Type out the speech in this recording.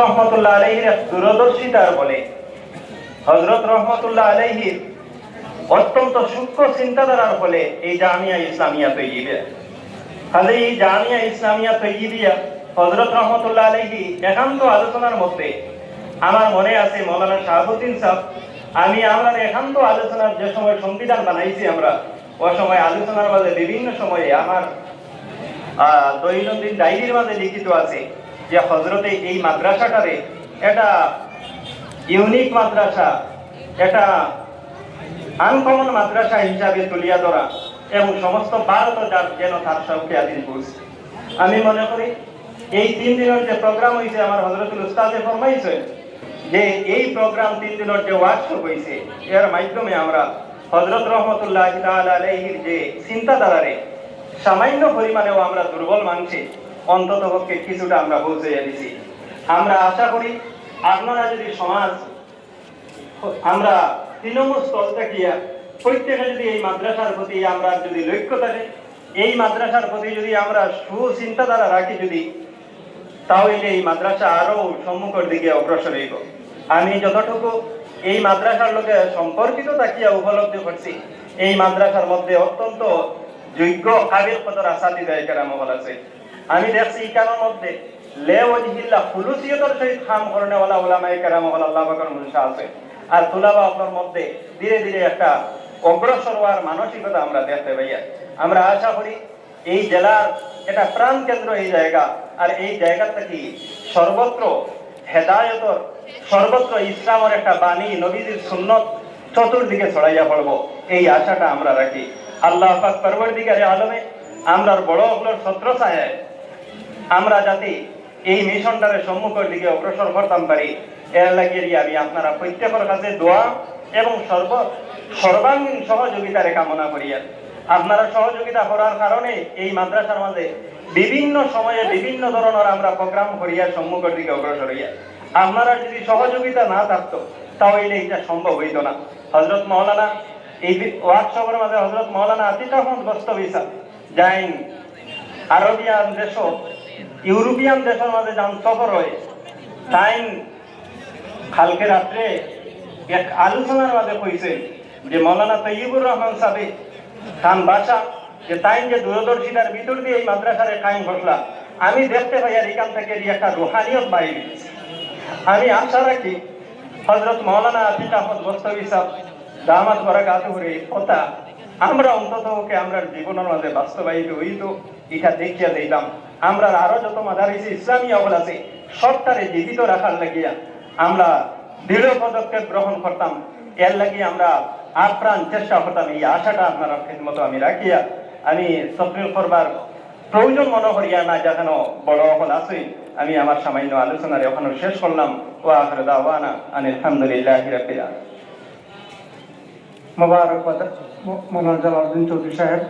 রহমতুল্লাহ আলাইহির দূরদর্শিতার বলে হযরত রহমতুল্লাহ আলাইহির অত্যন্ত সূক্ষ্ম চিন্তাধারার ফলে এই জামিয়া ইসলামিয়া তৈয়্যিবা, তাহলে এই জামিয়া ইসলামিয়া তৈয়্যিবিয়া হযরত রহমতুল্লাহ আলাইহি একান্ত আলোচনার মধ্যে আমার মনে আছে মৌলানা শাহাবুদ্দিন সাহেব আমরা একান্ত আলোচনার যে সময় সংবিধান বানাইছি আমরা ওই সময় আলোচনার মাঝে বিভিন্ন সময়ে আমার দৈনন্দিন ডায়েরির মাঝে লিখিত আছে যে হযরতে এই মাদ্রাসাটারে এটা ইউনিক মাদ্রাসা, এটা আনকমন মাদ্রাসা হিসাবে তুলিয়া ধরা এবং সমস্ত ভারত যেন তার সবকে আদিন পৌঁছে। আমি মনে করি এই 3 দিনের যে প্রোগ্রাম হয়েছে আমার হযরতুল উস্তাদে ফরমাইছে যে এই প্রোগ্রাম 3 দিনের যে ওয়ার্কশপ হয়েছে এর মাধ্যমে আমরা হযরত রহমতুল্লাহ তাআলা আলাইহির যে চিন্তাধারারে সামান্য পরিমাণেও আমরা দুর্বল মানছি অন্তত পক্ষে কিছুটা আমরা পৌঁছাইয়া দিছি। আমরা আশা করি আপনারা যদি সমাজ আমরা তৃণমূল স্তর থেকে প্রত্যেকে যদি এই মাদ্রাসার প্রতি আমরা যদি লক্ষ্য থাকে, এই মাদ্রাসার প্রতি যদি আমরা সুচিন্তাধারা রাখি যদি, তাহলে এই মাদ্রাসা আরো সম্মুখের দিকে অগ্রসর হইব। আমি যতটুকু এই মাদ্রাসার লোকে সম্পর্কিত তাকিয়া উপলব্ধি করছি এই মাদ্রাসার মধ্যে অত্যন্ত যোগ্য কাবিল কদর আসাতিদায়ে কেরাম আছে। আমি দেখছি ইকানোর মধ্যে লেওয়াজিল্লাহ ফুলুসিয়তের সহিত কাম করেনেওয়ালা উলামায়ে কেরাম আল্লাহ পাকের মুনশা আছে, আর তুলাবা আপনার মধ্যে ধীরে ধীরে একটা অগ্রসর হওয়ার মানসিকতা আমরা দেখতে পাইয়া। আমরা আশা করি এই জেলার এটা প্রাণ কেন্দ্র এই জায়গা, আর এই জায়গা থেকে সর্বত্র হেদায়তর সর্বত্র ইসলামের একটা বাণী নবীজির সুন্নত চতুর্দিকে ছড়াইয়া পড়ব এই আশাটা আমরা রাখি। আল্লাহ পাক পরবর্তীকারে আলমে আমরার বড় হলোর ছত্র ছায়ায় আমরা যাতে এই মিশনটারে সম্মুখের দিকে অগ্রসর করতাম পারি এর লাগিয়ে আমি আপনারা প্রত্যেকের কাছে দোয়া এবং সর্বাঙ্গীন সহযোগিতারে কামনা করিয়া আপনারা সহযোগিতা করার কারণে এই মাদ্রাসার মাঝে বিভিন্ন সময়ে বিভিন্ন ধরনের আমরা প্রোগ্রাম করিয়া সম্মুখের দিকে অগ্রসর হইয়া আপনারা যদি সহযোগিতা না থাকতো তাহলে এটা সম্ভব হইত না। হযরত মাওলানা এই ওয়ার্কশপের মাঝে হযরত মাওলানা আতিক আহমদ বস্তবী সাহেব যাইন আরবিয়ান দেশ ইউরোপিয়ান দেশের মাঝে যান সফর হয় তাই কালকে রাত্রে এক আলোচনার মাঝে কইছে যে মাওলানা তৈয়বুর রহমান সাহেব খান বাসা যে তাই যে দূরদর্শিতার ভিতর দিয়ে এই মাদ্রাসারে কায়েম ঘটলা আমি দেখতে পাই আর এখান থেকে একটা রুহানিয়ত বাইরে। আমি আশা রাখি হযরত মাওলানা আতিক আহমদ বস্তবী সাহেব দামাত বারাকাতুহুর কথা আমরা অন্তত ওকে আমরা জীবনের মাঝে বাস্তবায়িত হইত এটা দেখিয়া দিতাম। আমরা আরো যত মাদারিস ইসলামিয়া হল আছে সবটারে জীবিত রাখার লাগিয়া আমরা দৃঢ় পদক্ষেপ গ্রহণ করতাম, এর লাগিয়ে আমরা আপ্রাণ চেষ্টা করতাম। এই আশাটা আপনার খেদমত আমি রাখিয়া আমি সক্রিয় করবার প্রয়োজন মনে করিয়া না যেখানে বড় হল আছে আমি আমার সামান্য আলোচনারে ওখানে শেষ করলাম। ওয়া আখিরু দাওয়ানা আনিল হামদুলিল্লাহি রাব্বিল আলামিন। মোবারকবাদ মৌলানা জালালউদ্দিন চৌধুরী সাহেব।